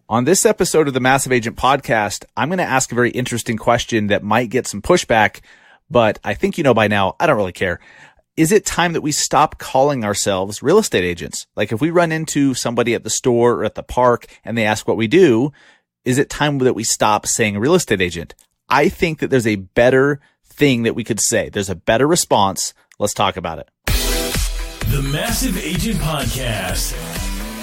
On this episode of the Massive Agent Podcast, I'm going to ask a very interesting question that might get some pushback, but I think you know by now, I don't really care. Is it time that we stop calling ourselves real estate agents? Like if we run into somebody at the store or at the park and they ask what we do, is it time that we stop saying real estate agent? I think that there's a better thing that we could say. There's a better response. Let's talk about it. The Massive Agent Podcast.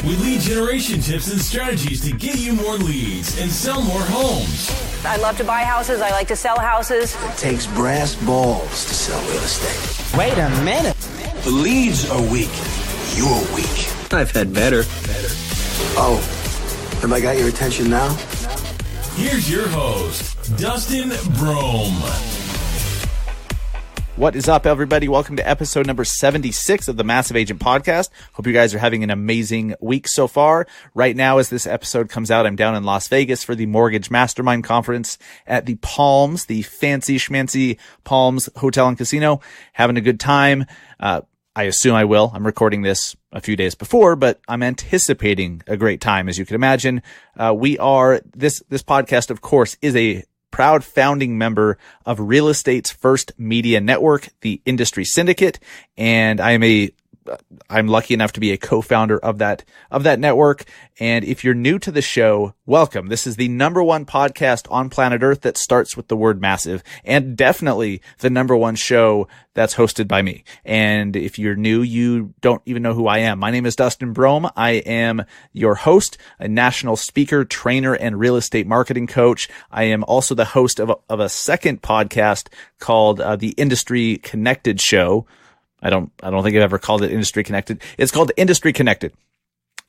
With lead generation tips and strategies to get you more leads and sell more homes. I love to buy houses. I like to sell houses. It takes brass balls to sell real estate. Wait a minute. The leads are weak. You're weak. I've had better. Oh, have I got your attention now? Here's your host, Dustin Brohm. What is up, everybody? Welcome to episode number 76 of the Massive Agent Podcast. Hope you guys are having an amazing week so far. Right now, as this episode comes out, I'm down in Las Vegas for the Mortgage Mastermind Conference at the Palms, the fancy schmancy Palms Hotel and Casino. Having a good time. I assume I will. I'm recording this a few days before, but I'm anticipating a great time. As you can imagine, this podcast, of course, is a proud founding member of real estate's first media network, the Industry Syndicate, and I'm lucky enough to be a co-founder of that network. And if you're new to the show, welcome. This is the number one podcast on planet Earth that starts with the word massive, and definitely the number one show that's hosted by me. And if you're new, you don't even know who I am. My name is Dustin Brohm. I am your host, a national speaker, trainer, and real estate marketing coach. I am also the host of a second podcast called the Industry Connected Show. I don't think I've ever called it Industry Connected. It's called Industry Connected.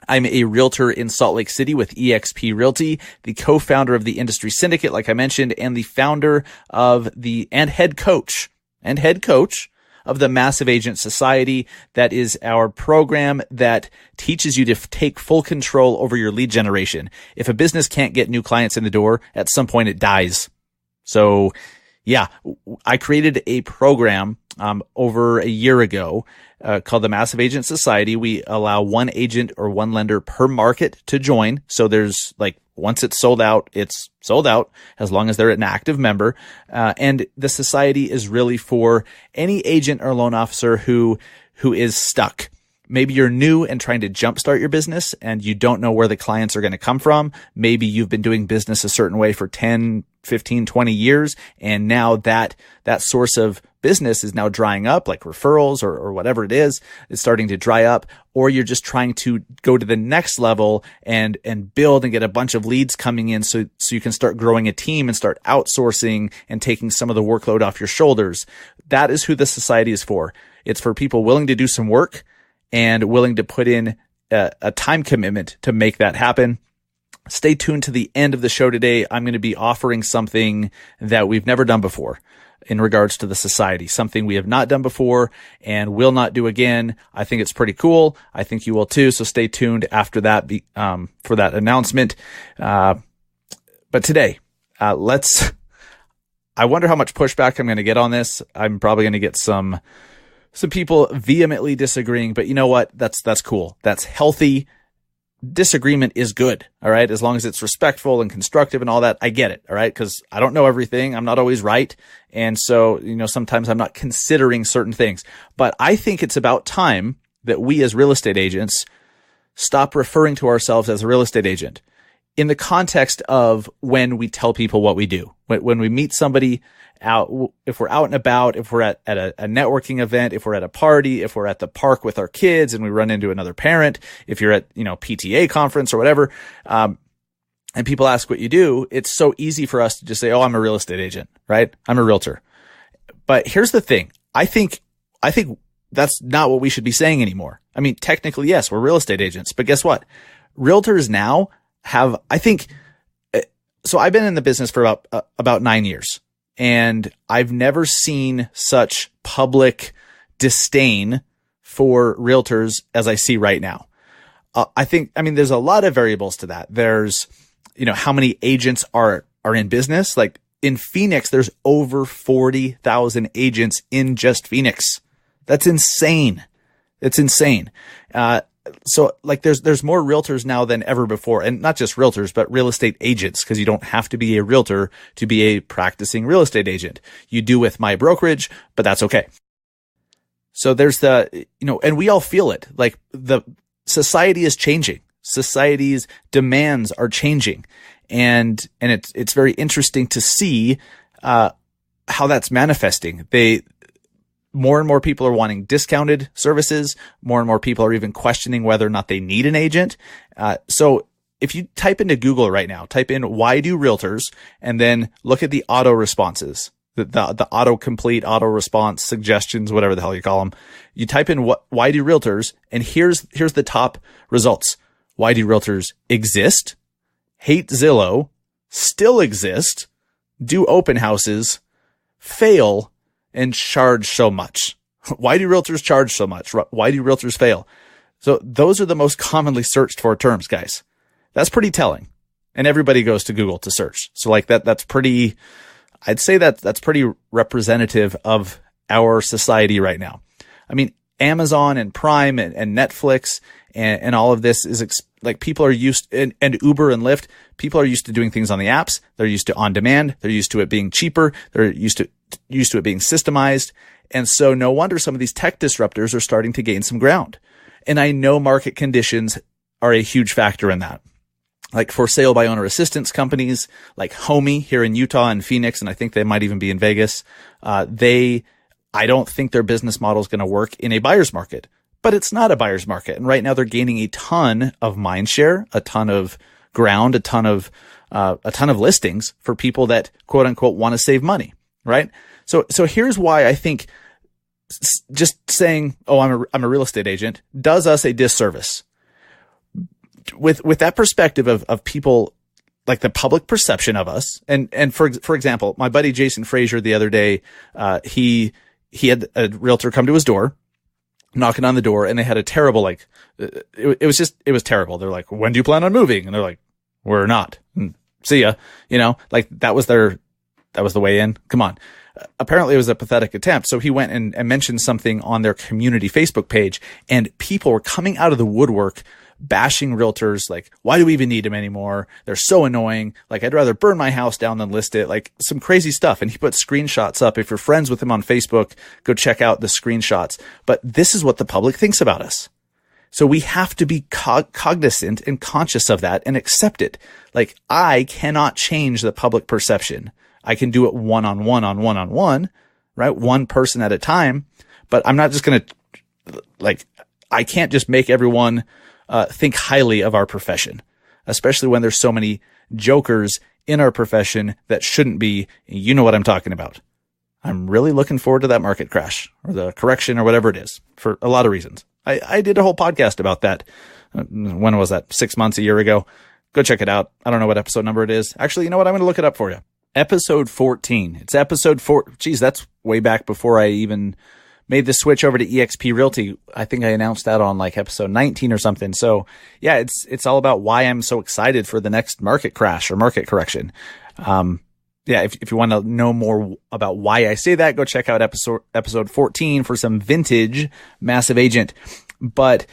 I'm a realtor in Salt Lake City with eXp Realty, the co-founder of the Industry Syndicate, like I mentioned, and the founder of and head coach of the Massive Agent Society. That is our program that teaches you to take full control over your lead generation. If a business can't get new clients in the door, at some point it dies. So yeah, I created a program over a year ago called the Massive Agent Society. We allow one agent or one lender per market to join. So there's once it's sold out, it's sold out as long as they're an active member. And the society is really for any agent or loan officer who is stuck. Maybe you're new and trying to jumpstart your business and you don't know where the clients are going to come from. Maybe you've been doing business a certain way for 10, 15, 20 years. And now that source of business is now drying up, like referrals or whatever it is starting to dry up. Or you're just trying to go to the next level and build and get a bunch of leads coming in so you can start growing a team and start outsourcing and taking some of the workload off your shoulders. That is who the society is for. It's for people willing to do some work and willing to put in a time commitment to make that happen. Stay tuned to the end of the show today. I'm going to be offering something that we've never done before in regards to the society, something we have not done before and will not do again. I think it's pretty cool. I think you will too. So stay tuned after that for that announcement. But today, I wonder how much pushback I'm going to get on this. I'm probably going to get some people vehemently disagreeing, but you know what? That's cool. That's healthy. Disagreement is good. All right. As long as it's respectful and constructive and all that, I get it. All right. Cause I don't know everything. I'm not always right. And so, sometimes I'm not considering certain things, but I think it's about time that we as real estate agents stop referring to ourselves as a real estate agent in the context of when we tell people what we do. When we meet somebody out, if we're out and about, if we're at a networking event, if we're at a party, if we're at the park with our kids and we run into another parent, if you're at, PTA conference or whatever, and people ask what you do, it's so easy for us to just say, oh, I'm a real estate agent, right? I'm a realtor. But here's the thing. I think that's not what we should be saying anymore. I mean, technically, yes, we're real estate agents, but guess what? Realtors now have, so I've been in the business for about 9 years. And I've never seen such public disdain for realtors as I see right now. There's a lot of variables to that. There's, how many agents are in business. Like in Phoenix, there's over 40,000 agents in just Phoenix. That's insane. It's insane. so like there's more realtors now than ever before, and not just realtors, but real estate agents, because you don't have to be a realtor to be a practicing real estate agent. You do with my brokerage, but that's okay. So there's and we all feel it. Like the society is changing. Society's demands are changing. And it's very interesting to see, how that's manifesting. More and more people are wanting discounted services. More and more people are even questioning whether or not they need an agent. So if you type into Google right now, type in "why do realtors," and then look at the auto responses, the autocomplete, auto response suggestions, whatever the hell you call them. You type in "why do realtors," and here's the top results. Why do realtors exist? Hate Zillow, still exist, do open houses, fail, and charge so much. Why do realtors charge so much? Why do realtors fail? So those are the most commonly searched for terms, guys. That's pretty telling. And everybody goes to Google to search. So like that's pretty, I'd say that's pretty representative of our society right now. I mean, Amazon and Prime and Netflix and all of this is like people are used, and Uber and Lyft, people are used to doing things on the apps. They're used to on demand. They're used to it being cheaper. They're used to it being systemized. And so no wonder some of these tech disruptors are starting to gain some ground. And I know market conditions are a huge factor in that. Like for sale by owner assistance companies like Homey here in Utah and Phoenix, and I think they might even be in Vegas. I don't think their business model is going to work in a buyer's market, but it's not a buyer's market. And right now they're gaining a ton of mind share, a ton of ground, a ton of listings for people that quote unquote want to save money. Right. So here's why I think just saying, "Oh, I'm a real estate agent," does us a disservice. With that perspective of people, like the public perception of us. And for example, my buddy Jason Frazier the other day, he had a realtor come to his door, knocking on the door, and they had a terrible, it was terrible. They're like, "When do you plan on moving?" And they're like, "We're not. See ya." That was the way in. Come on. Apparently it was a pathetic attempt. So he went and mentioned something on their community Facebook page, and people were coming out of the woodwork bashing realtors, like, "Why do we even need them anymore? They're so annoying. Like, I'd rather burn my house down than list it." Like some crazy stuff. And he put screenshots up. If you're friends with him on Facebook, go check out the screenshots. But this is what the public thinks about us. So we have to be cognizant and conscious of that and accept it. Like, I cannot change the public perception. I can do it one-on-one, right? One person at a time, but I'm not just going to, I can't just make everyone think highly of our profession, especially when there's so many jokers in our profession that shouldn't be. You know what I'm talking about. I'm really looking forward to that market crash or the correction or whatever it is for a lot of reasons. I did a whole podcast about that. When was that? 6 months, a year ago. Go check it out. I don't know what episode number it is. Actually, you know what? I'm going to look it up for you. Episode 14. It's episode 4. Geez, that's way back before I even made the switch over to eXp Realty. I think I announced that on like episode 19 or something. So yeah, it's all about why I'm so excited for the next market crash or market correction. Yeah, if you want to know more about why I say that, go check out episode 14 for some vintage Massive Agent. But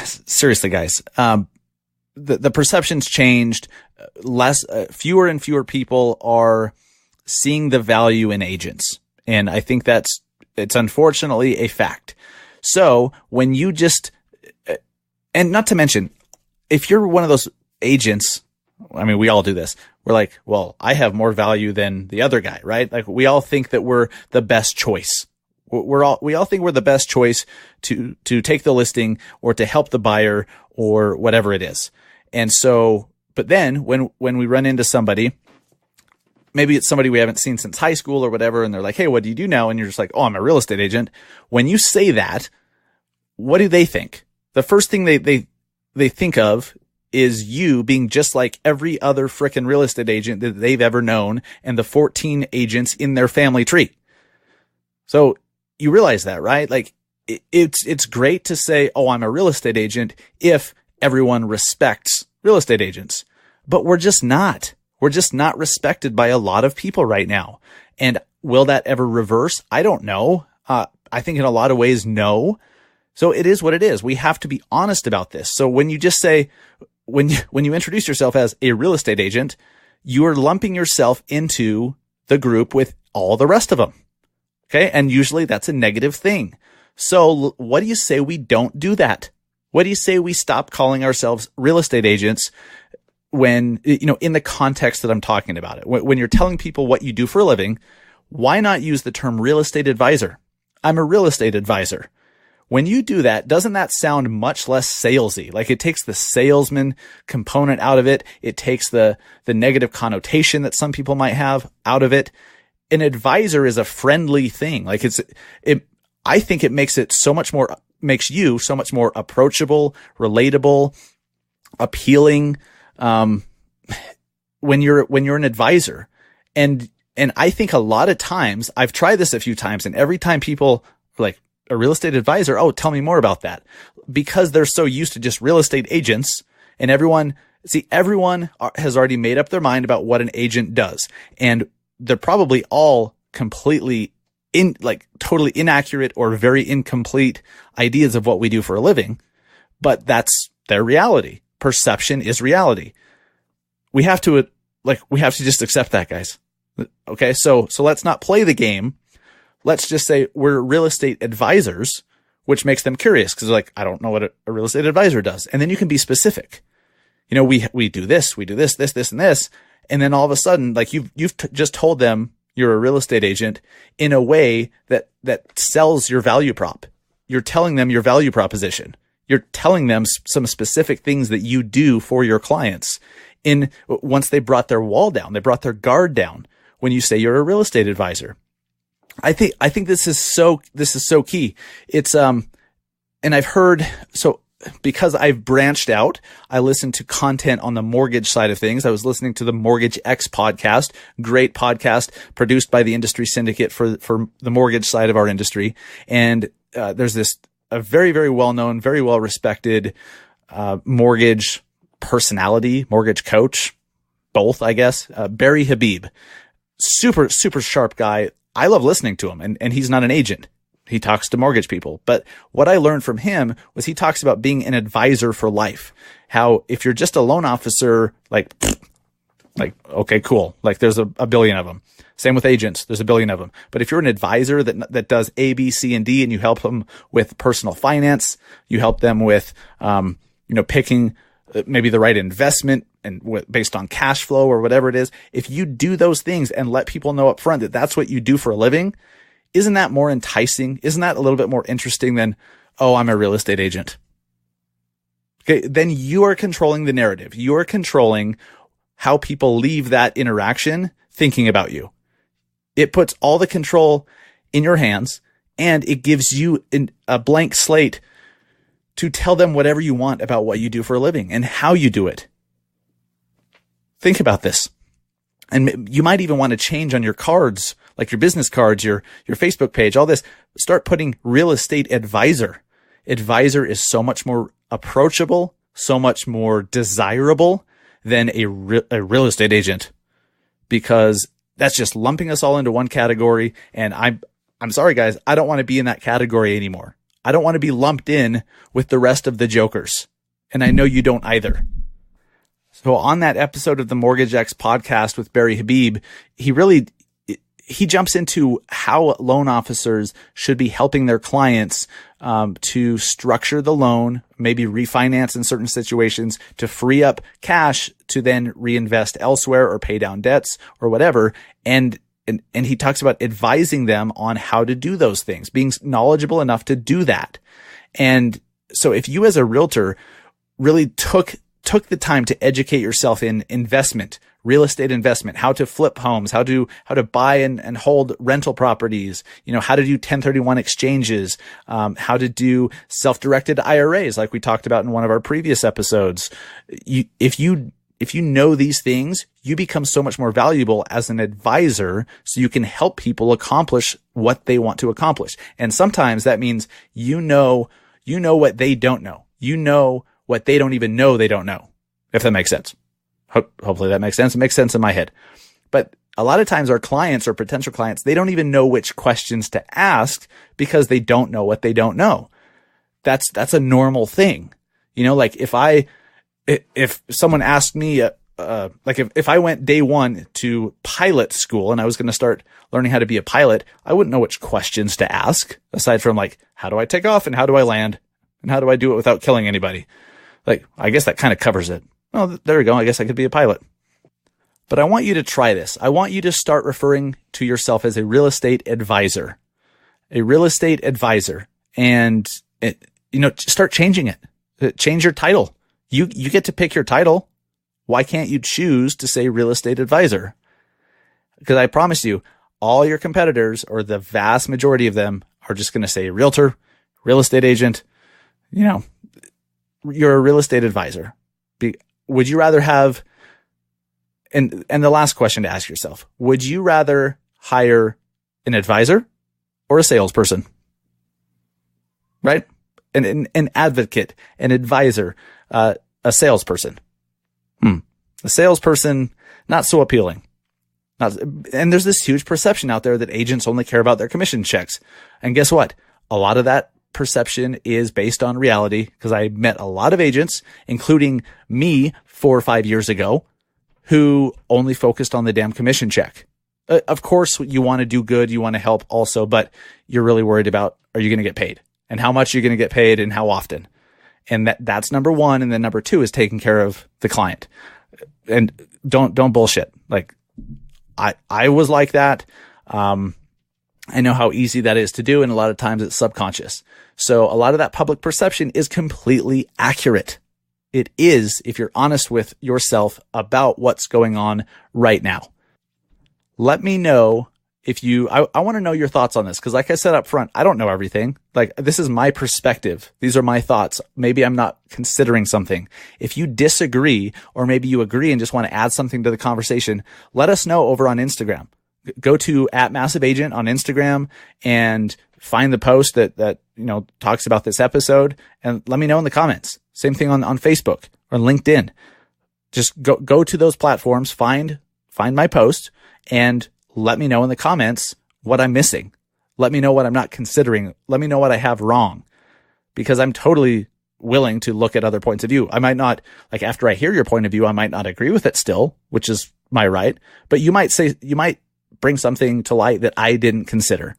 seriously, guys, the perception's changed. Fewer and fewer people are seeing the value in agents. And I think it's unfortunately a fact. So when you and not to mention, if you're one of those agents, I mean, we all do this. We're like, "Well, I have more value than the other guy," right? Like we all think that we're the best choice. We all think we're the best choice to take the listing or to help the buyer or whatever it is. And so, but then when we run into somebody, maybe it's somebody we haven't seen since high school or whatever, and they're like, "Hey, what do you do now?" And you're just like, "Oh, I'm a real estate agent." When you say that, what do they think? The first thing they think of is you being just like every other frickin' real estate agent that they've ever known and the 14 agents in their family tree. So you realize that, right? Like it's great to say, "Oh, I'm a real estate agent," if everyone respects real estate agents, but we're just not. We're just not respected by a lot of people right now. And will that ever reverse? I don't know. I think in a lot of ways, no. So it is what it is. We have to be honest about this. So when you just say, when you introduce yourself as a real estate agent, you are lumping yourself into the group with all the rest of them. Okay. And usually that's a negative thing. So what do you say we don't do that? What do you say we stop calling ourselves real estate agents when, in the context that I'm talking about it? When you're telling people what you do for a living, why not use the term real estate advisor? I'm a real estate advisor. When you do that, doesn't that sound much less salesy? Like it takes the salesman component out of it. It takes the negative connotation that some people might have out of it. An advisor is a friendly thing. Like I think it makes you so much more approachable, relatable, appealing, when you're an advisor. And I think a lot of times, I've tried this a few times, and every time people are like, a real estate advisor, oh, tell me more about that. Because they're so used to just real estate agents, and everyone has already made up their mind about what an agent does. And they're probably all completely totally inaccurate or very incomplete ideas of what we do for a living, but that's their reality. Perception is reality. We have to just accept that, guys. Okay. So let's not play the game. Let's just say we're real estate advisors, which makes them curious because they're like, I don't know what a real estate advisor does. And then you can be specific. We do this, this, and this. And then all of a sudden, like you've just told them you're a real estate agent in a way that sells your value prop. You're telling them your value proposition. You're telling them some specific things that you do for your clients. Once they brought their wall down, they brought their guard down when you say you're a real estate advisor. I think this is so key. It's, and I've heard, so because I've branched out, I listen to content on the mortgage side of things. I was listening to the Mortgage X podcast, great podcast produced by the industry syndicate for the mortgage side of our industry. And, there's a very, very well known, very well respected, mortgage personality, mortgage coach, both, I guess, Barry Habib, super, super sharp guy. I love listening to him, and he's not an agent. He talks to mortgage people. But what I learned from him was he talks about being an advisor for life. How if you're just a loan officer, like, okay, cool. Like there's a billion of them. Same with agents. There's a billion of them. But if you're an advisor that does A, B, C, and D, and you help them with personal finance, you help them with, picking maybe the right investment and based on cash flow or whatever it is. If you do those things and let people know up front that that's what you do for a living, isn't that more enticing? Isn't that a little bit more interesting than, oh, I'm a real estate agent? Okay. Then you are controlling the narrative. You are controlling how people leave that interaction thinking about you. It puts all the control in your hands, and it gives you a blank slate to tell them whatever you want about what you do for a living and how you do it. Think about this. And you might even want to change on your cards, like your business cards, your Facebook page, all this. Start putting real estate advisor. Advisor is so much more approachable, so much more desirable than a real estate agent, because that's just lumping us all into one category. And I'm sorry, guys, I don't want to be in that category anymore. I don't want to be lumped in with the rest of the jokers. And I know you don't either. So on that episode of the Mortgage X podcast with Barry Habib, he jumps into how loan officers should be helping their clients to structure the loan, maybe refinance in certain situations to free up cash to then reinvest elsewhere or pay down debts or whatever. And he talks about advising them on how to do those things, being knowledgeable enough to do that. And so if you as a realtor really took the time to educate yourself in investment, real estate investment, how to flip homes, how to buy and hold rental properties, how to do 1031 exchanges, how to do self-directed IRAs, like we talked about in one of our previous episodes. If you know these things, you become so much more valuable as an advisor, so you can help people accomplish what they want to accomplish. And sometimes that means you know what they don't know. You know what they don't even know they don't know, if that makes sense. Hopefully that makes sense. It makes sense in my head. But a lot of times our clients or potential clients, they don't even know which questions to ask because they don't know what they don't know. That's a normal thing. Like if someone asked me, like if I went day one to pilot school and I was going to start learning how to be a pilot, I wouldn't know which questions to ask aside from like, how do I take off and how do I land and how do I do it without killing anybody? Like, I guess that kind of covers it. Oh, there we go. I guess I could be a pilot. But I want you to try this. I want you to start referring to yourself as a real estate advisor, and start changing it. Change your title. You get to pick your title. Why can't you choose to say real estate advisor? Because I promise you, all your competitors, or the vast majority of them, are just going to say realtor, real estate agent. You're a real estate advisor. Would you rather have, and the last question to ask yourself, would you rather hire an advisor or a salesperson? Right? An advocate, an advisor, a salesperson. A salesperson, not so appealing. And there's this huge perception out there that agents only care about their commission checks. And guess what? A lot of that perception is based on reality, because I met a lot of agents, including me 4 or 5 years ago, who only focused on the damn commission check. Of course, you want to do good. You want to help also, but you're really worried about, are you going to get paid, and how much you're going to get paid and how often. And that's number one. And then number two is taking care of the client. And don't bullshit. Like I was like that. I know how easy that is to do. And a lot of times it's subconscious. So a lot of that public perception is completely accurate. It is, if you're honest with yourself about what's going on right now. Let me know if I want to know your thoughts on this. Cause like I said up front, I don't know everything. Like, this is my perspective. These are my thoughts. Maybe I'm not considering something. If you disagree, or maybe you agree and just want to add something to the conversation, let us know over on Instagram. Go to @MassiveAgent on Instagram and find the post that talks about this episode, and let me know in the comments. Same thing on Facebook or LinkedIn. Just go to those platforms, find my post, and let me know in the comments what I'm missing. Let me know what I'm not considering. Let me know what I have wrong, because I'm totally willing to look at other points of view. I might not, like, after I hear your point of view, I might not agree with it still, which is my right. But you might bring something to light that I didn't consider.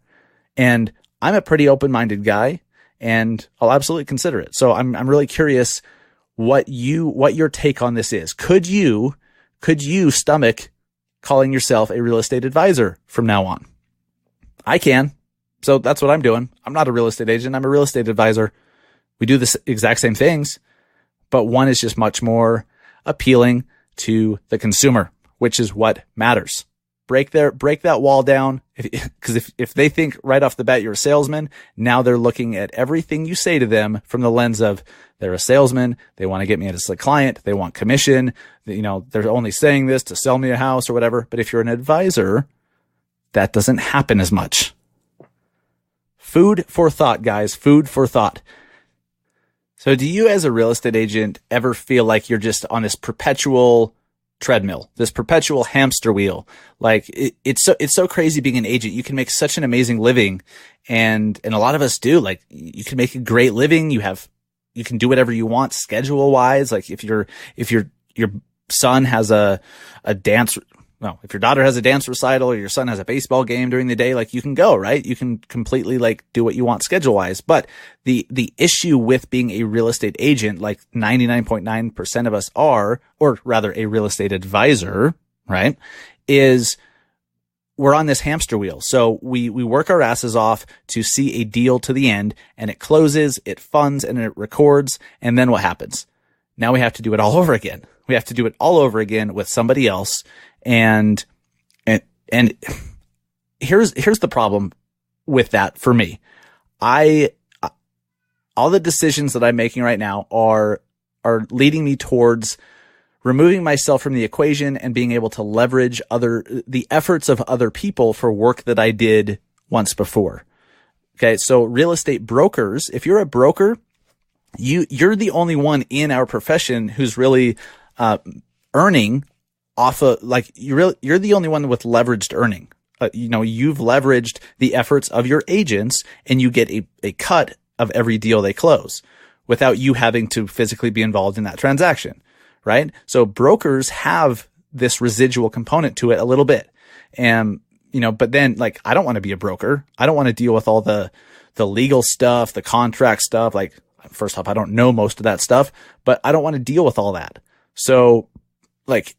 And I'm a pretty open-minded guy, and I'll absolutely consider it. So I'm really curious what your take on this is. Could you stomach calling yourself a real estate advisor from now on? I can. So that's what I'm doing. I'm not a real estate agent. I'm a real estate advisor. We do the exact same things, but one is just much more appealing to the consumer, which is what matters. Break that wall down. Because if they think right off the bat you're a salesman, now they're looking at everything you say to them from the lens of, they're a salesman. They want to get me as a client. They want commission. They're only saying this to sell me a house or whatever. But if you're an advisor, that doesn't happen as much. Food for thought, guys. Food for thought. So do you, as a real estate agent, ever feel like you're just on this perpetual treadmill, this perpetual hamster wheel? Like, it's so crazy being an agent. You can make such an amazing living, and a lot of us do. Like, you can make a great living. You can do whatever you want schedule wise. Like, if your son has a dance, no, if your daughter has a dance recital, or your son has a baseball game during the day, like, you can go, right? You can completely, like, do what you want schedule wise. But the issue with being a real estate agent, like 99.9% of us are, or rather a real estate advisor, right, is we're on this hamster wheel. So we work our asses off to see a deal to the end, and it closes, it funds, and it records. And then what happens? Now we have to do it all over again. We have to do it all over again with somebody else. And here's the problem with that for me. All the decisions that I'm making right now are leading me towards removing myself from the equation and being able to leverage the efforts of other people for work that I did once before. Okay. So real estate brokers, if you're a broker, you're the only one in our profession who's really, earning off of, like, you're the only one with leveraged earning. You've leveraged the efforts of your agents, and you get a cut of every deal they close without you having to physically be involved in that transaction, right? So brokers have this residual component to it a little bit. And, but then like, I don't want to be a broker. I don't want to deal with all the legal stuff, the contract stuff. Like, first off, I don't know most of that stuff, but I don't want to deal with all that. So like,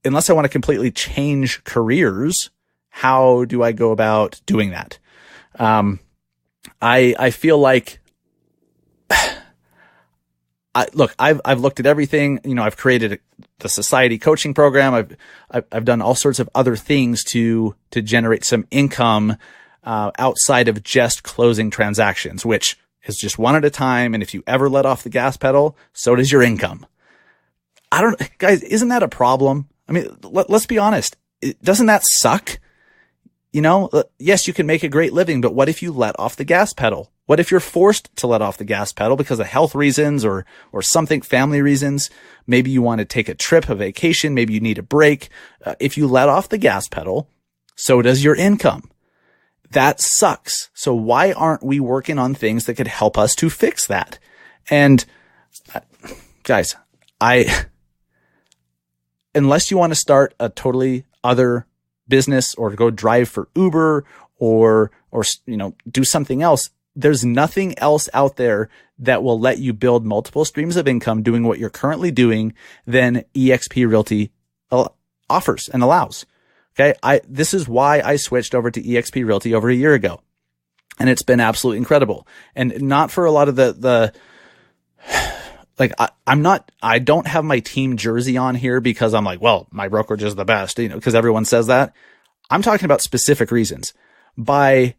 unless I want to completely change careers, how do I go about doing that? I feel like, I've looked at everything. I've created the society coaching program. I've done all sorts of other things to generate some income outside of just closing transactions, which is just one at a time. And if you ever let off the gas pedal, so does your income. Guys, isn't that a problem? I mean, let's be honest. Doesn't that suck? Yes, you can make a great living, but what if you let off the gas pedal? What if you're forced to let off the gas pedal because of health reasons or something, family reasons? Maybe you want to take a trip, a vacation. Maybe you need a break. If you let off the gas pedal, so does your income. That sucks. So why aren't we working on things that could help us to fix that? And guys, unless you want to start a totally other business or go drive for Uber or do something else, there's nothing else out there that will let you build multiple streams of income doing what you're currently doing than eXp Realty offers and allows. Okay. This is why I switched over to eXp Realty over a year ago, and it's been absolutely incredible. And not for a lot of I don't have my team jersey on here because I'm like, well, my brokerage is the best, because everyone says that. I'm talking about specific reasons. By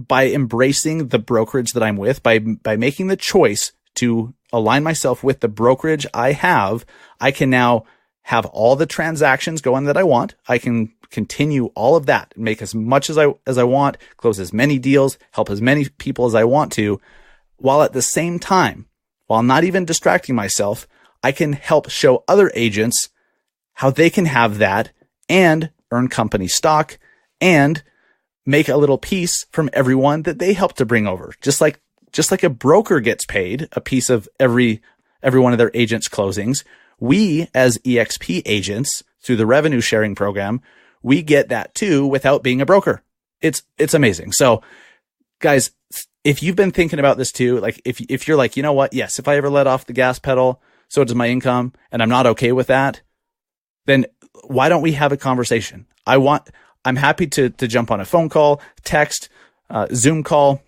embracing the brokerage that I'm with, by making the choice to align myself with the brokerage I have, I can now have all the transactions going that I want. I can continue all of that, make as much as I want, close as many deals, help as many people as I want to, while at the same time, while not even distracting myself, I can help show other agents how they can have that and earn company stock and make a little piece from everyone that they help to bring over. Just like a broker gets paid a piece of every one of their agents' closings, we as eXp agents through the revenue sharing program, we get that too without being a broker. It's amazing. So guys, if you've been thinking about this too, like if you're like, you know what? Yes, if I ever let off the gas pedal, so does my income, and I'm not okay with that, then why don't we have a conversation? I'm happy to jump on a phone call, text, Zoom call,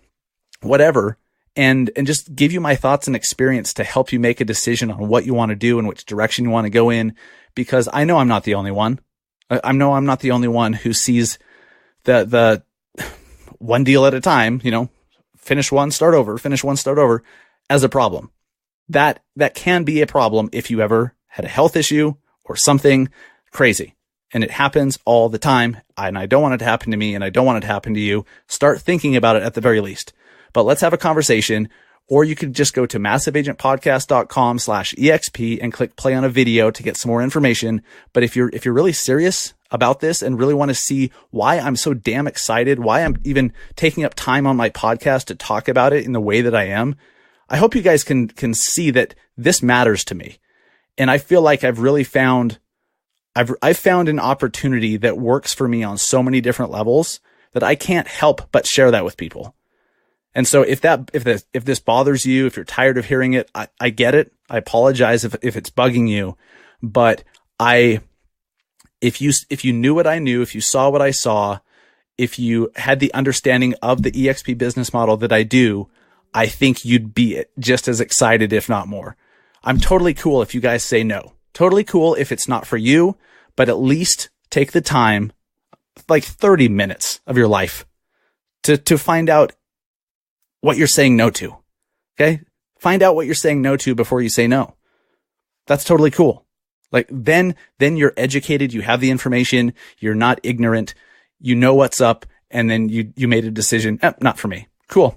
whatever, and just give you my thoughts and experience to help you make a decision on what you want to do and which direction you want to go in, because I know I'm not the only one. I know I'm not the only one who sees the one deal at a time, finish one, start over as a problem. That can be a problem if you ever had a health issue or something crazy. And it happens all the time. And I don't want it to happen to me, and I don't want it to happen to you. Start thinking about it at the very least. But let's have a conversation. Or you could just go to massiveagentpodcast.com/exp and click play on a video to get some more information. But if you're really serious about this and really want to see why I'm so damn excited, why I'm even taking up time on my podcast to talk about it in the way that I am, I hope you guys can see that this matters to me. And I feel like I've really found an opportunity that works for me on so many different levels that I can't help but share that with people. And so if this bothers you, if you're tired of hearing it, I get it. I apologize if it's bugging you, but if you knew what I knew, if you saw what I saw, if you had the understanding of the eXp business model that I do, I think you'd be just as excited, if not more. I'm totally cool if you guys say no. Totally cool if it's not for you, but at least take the time, like 30 minutes of your life to find out what you're saying no to. Okay. Find out what you're saying no to before you say no. That's totally cool. Like then you're educated. You have the information. You're not ignorant. You know what's up. And then you made a decision. Not for me. Cool.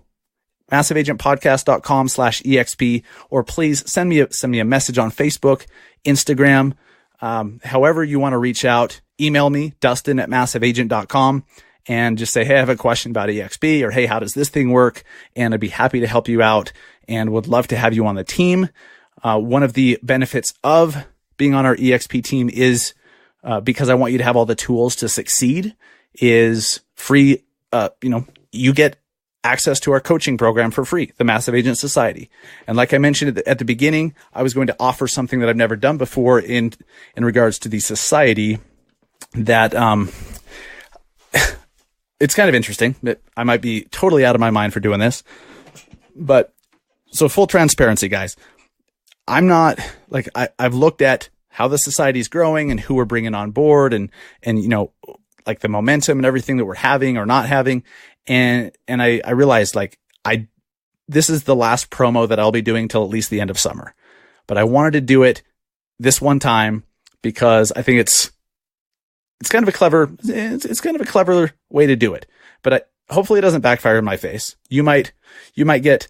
MassiveAgentPodcast.com/exp, or please send me a message on Facebook, Instagram, however you want to reach out. Email me, Dustin@massiveagent.com, and just say, hey, I have a question about EXP, or hey, how does this thing work? And I'd be happy to help you out and would love to have you on the team. One of the benefits of being on our EXP team is, because I want you to have all the tools to succeed, is free. You get access to our coaching program for free, the Massive Agent Society. And like I mentioned at the beginning, I was going to offer something that I've never done before in regards to the society that, it's kind of interesting that I might be totally out of my mind for doing this, but so full transparency, guys, I'm not like, I've looked at how the society is growing and who we're bringing on board and, like the momentum and everything that we're having or not having. And I realized this is the last promo that I'll be doing till at least the end of summer, but I wanted to do it this one time because I think it's kind of a clever, it's kind of a clever way to do it, but hopefully it doesn't backfire in my face. You might get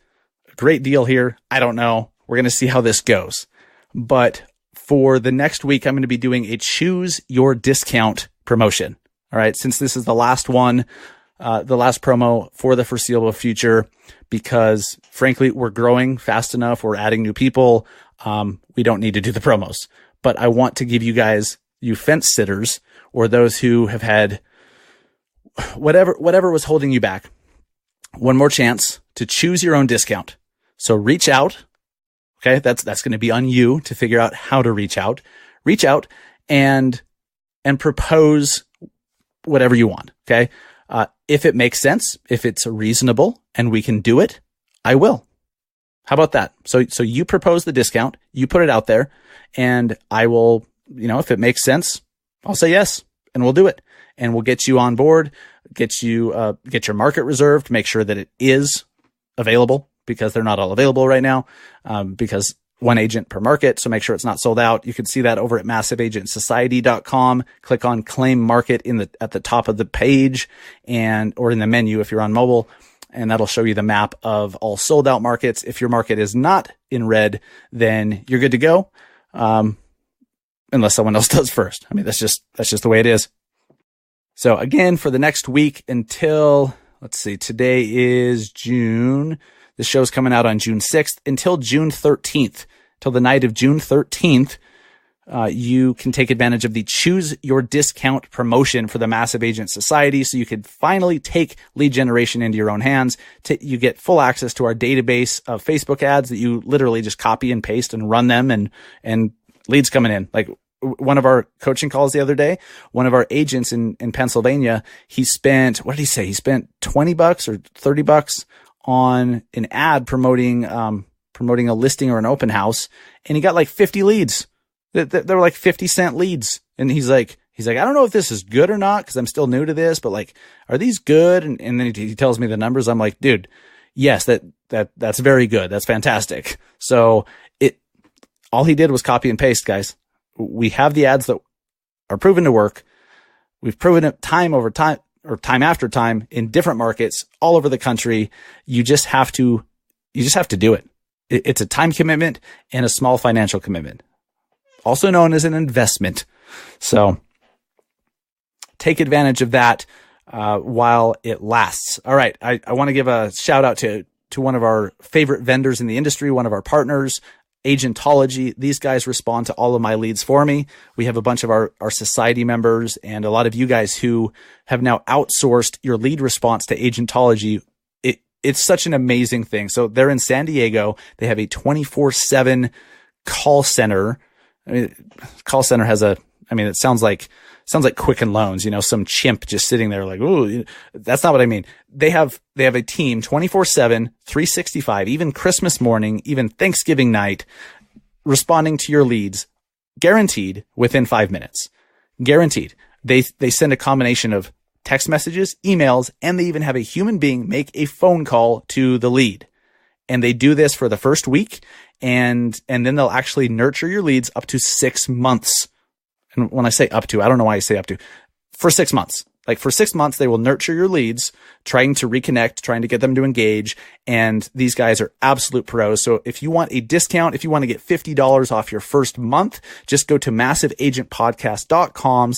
a great deal here. I don't know. We're going to see how this goes, but for the next week, I'm going to be doing a choose your discount promotion. All right. Since this is the last one, the last promo for the foreseeable future, because frankly, we're growing fast enough. We're adding new people. We don't need to do the promos, but I want to give you guys, you fence sitters, or those who have had whatever was holding you back, one more chance to choose your own discount. So reach out. Okay. That's going to be on you to figure out how to reach out and propose whatever you want. Okay. If it makes sense, if it's reasonable and we can do it, I will. How about that? So you propose the discount, you put it out there, and I will, if it makes sense, I'll say yes, and we'll do it. And we'll get you on board, get your market reserved, make sure that it is available, because they're not all available right now, because one agent per market. So make sure it's not sold out. You can see that over at massiveagentsociety.com. Click on claim market at the top of the page or in the menu if you're on mobile. And that'll show you the map of all sold out markets. If your market is not in red, then you're good to go. Unless someone else does first. I mean, that's just the way it is. So again, for the next week until, let's see, today is June. The show's coming out on June 6th until June 13th, till the night of June 13th. You can take advantage of the Choose Your Discount promotion for the Massive Agent Society. So you could finally take lead generation into your own hands. You get full access to our database of Facebook ads that you literally just copy and paste and run them, and leads coming in. Like one of our coaching calls the other day, one of our agents in Pennsylvania, he spent, what did he say? He spent $20 or $30 on an ad promoting a listing or an open house, and he got like 50 leads. They were like 50-cent leads. And he's like, I don't know if this is good or not, because I'm still new to this, but like, are these good? And then he tells me the numbers. I'm like, dude, yes, that's very good. That's fantastic. So all he did was copy and paste, guys. We have the ads that are proven to work. We've proven it time after time in different markets all over the country. You just have to do it. It's a time commitment and a small financial commitment, also known as an investment. So take advantage of that while it lasts. All right. I want to give a shout out to one of our favorite vendors in the industry, one of our partners, Agentology. These guys respond to all of my leads for me. We have a bunch of our society members and a lot of you guys who have now outsourced your lead response to Agentology. It's such an amazing thing. So they're in San Diego. They have a 24/7 call center. I mean, call center has it sounds like Quicken Loans, some chimp just sitting there like, ooh, that's not what I mean. They have a team 24/7, 365, even Christmas morning, even Thanksgiving night, responding to your leads, guaranteed within 5 minutes. Guaranteed. They send a combination of text messages, emails, and they even have a human being make a phone call to the lead. And they do this for the first week, and then they'll actually nurture your leads up to 6 months. And when I say up to, I don't know why I say up to, for 6 months. Like for 6 months, they will nurture your leads, trying to reconnect, trying to get them to engage. And these guys are absolute pros. So if you want a discount, if you want to get $50 off your first month, just go to massiveagentpodcast.com/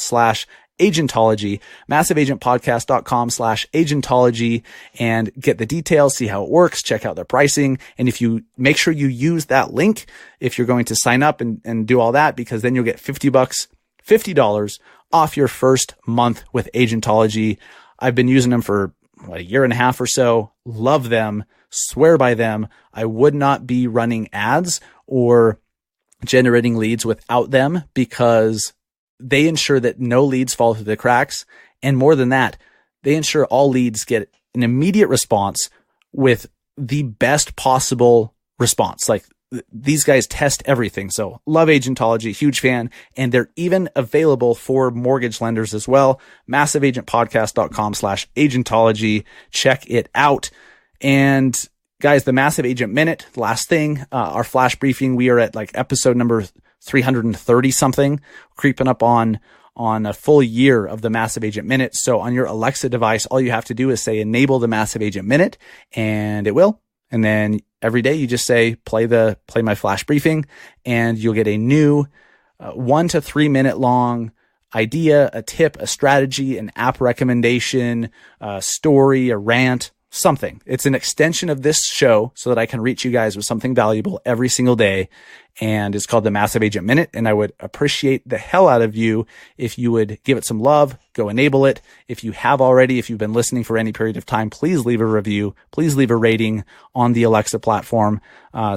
agentology, massiveagentpodcast.com/agentology, and get the details, see how it works, check out their pricing. And if you make sure you use that link, if you're going to sign up and do all that, because then you'll get $50 off your first month with Agentology. I've been using them for a year and a half or so. Love them, swear by them. I would not be running ads or generating leads without them, because they ensure that no leads fall through the cracks. And more than that, they ensure all leads get an immediate response with the best possible response. Like, these guys test everything. So love Agentology, huge fan. And they're even available for mortgage lenders as well. MassiveAgentPodcast.com/agentology. Check it out. And guys, the Massive Agent Minute, last thing, our flash briefing, we are at like episode number 330 something, creeping up on a full year of the Massive Agent Minute. So on your Alexa device, all you have to do is say, enable the Massive Agent Minute, and it will. And then every day you just say, play my flash briefing, and you'll get a new 1 to 3 minute long idea, a tip, a strategy, an app recommendation, a story, a rant, something. It's an extension of this show so that I can reach you guys with something valuable every single day. And it's called the Massive Agent Minute. And I would appreciate the hell out of you if you would give it some love, go enable it. If you have already, if you've been listening for any period of time, please leave a review, please leave a rating on the Alexa platform,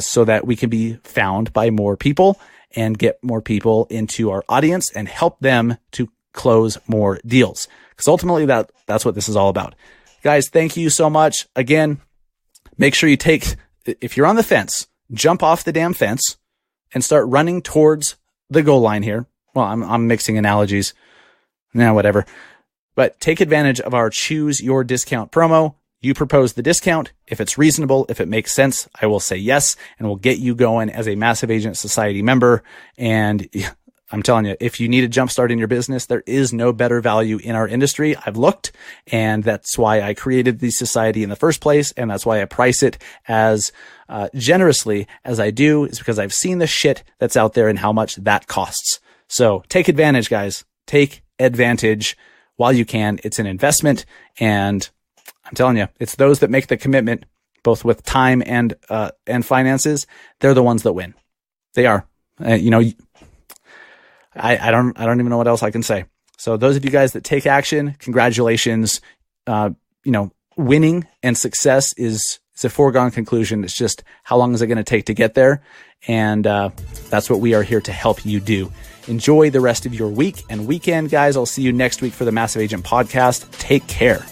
so that we can be found by more people and get more people into our audience and help them to close more deals. Because ultimately that's what this is all about. Guys, thank you so much. Again, make sure you if you're on the fence, jump off the damn fence and start running towards the goal line here. Well, I'm mixing analogies. Whatever. But take advantage of our Choose Your Discount promo. You propose the discount. If it's reasonable, if it makes sense, I will say yes, and we'll get you going as a Massive Agent Society member. And I'm telling you, if you need a jumpstart in your business, there is no better value in our industry. I've looked, and that's why I created the society in the first place. And that's why I price it as generously as I do, is because I've seen the shit that's out there and how much that costs. So take advantage, guys. Take advantage while you can. It's an investment. And I'm telling you, it's those that make the commitment, both with time and finances. They're the ones that win. They are, I don't even know what else I can say. So those of you guys that take action, congratulations. Winning and success is a foregone conclusion. It's just, how long is it going to take to get there? And that's what we are here to help you do. Enjoy the rest of your week and weekend, guys. I'll see you next week for the Massive Agent Podcast. Take care.